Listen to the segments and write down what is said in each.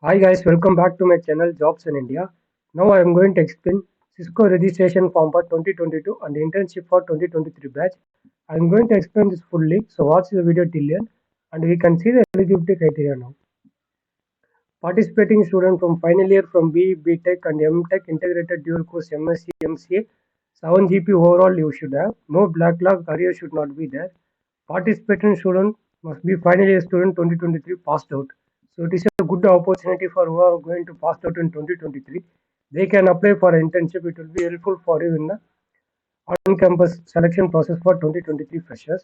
Hi guys, welcome back to my channel Jobs in India. Now I am going to explain Cisco registration form for 2022 and internship for 2023 batch. I am going to explain this fully, so watch the video till end and we can see the eligibility criteria now. Participating student from final year from btech and mtech integrated dual course MSc MCA 7 GP overall you should have. No backlog career should not be there. Participating student must be final year student 2023 passed out. So it is a good opportunity for who are going to pass out in 2023. They can apply for internship. It will be helpful for you in the on-campus selection process for 2023 freshers.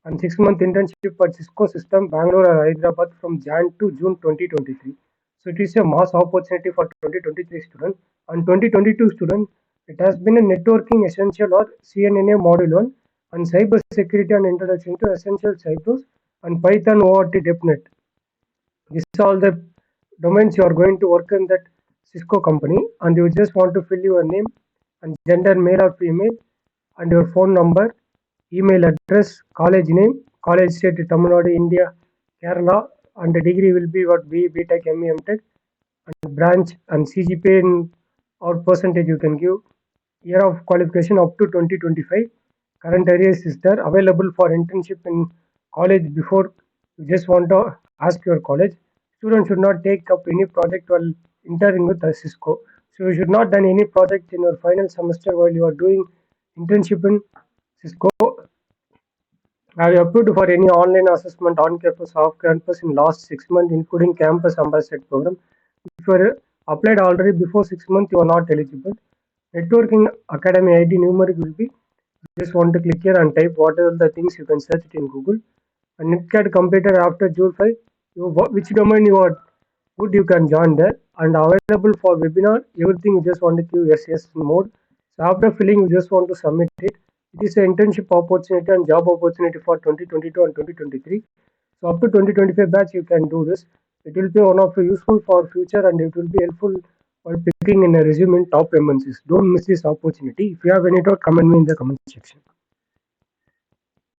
And 6-month internship for Cisco system, Bangalore or Hyderabad from Jan to June 2023. So it is a mass opportunity for 2023 students. And 2022 students, it has been a networking essential or CNNA module 1 and cyber security and introduction to essential cycles and Python ORT DevNet. These are all the domains you are going to work in that Cisco company, and you just want to fill your name and gender, male or female, and your phone number, email address, college name, college state Tamil Nadu, India, Kerala, and the degree will be what btech, ME, mtech, and branch and CGPA in or percentage you can give. Year of qualification up to 2025. Current areas is there available for internship in college before you just want to ask your college. Students should not take up any project while interning with a Cisco. So you should not done any project in your final semester while you are doing internship in Cisco. Have you applied for any online assessment on campus, off campus in last 6 months, including campus ambassador program? If you are applied already before 6 months, you are not eligible. Networking Academy ID numeric will be just want to click here and type whatever the things you can search it in Google. And NetCAD completed after June 5, which domain you are good you can join there and available for webinar. Everything you just want to give yes mode. So after filling you just want to submit it. It is an internship opportunity and job opportunity for 2022 and 2023. So up to 2025 batch you can do this. It will be one of the useful for future and it will be helpful for picking in a resume in top MNCs. Don't miss this opportunity. If you have any doubt, comment me in the comment section.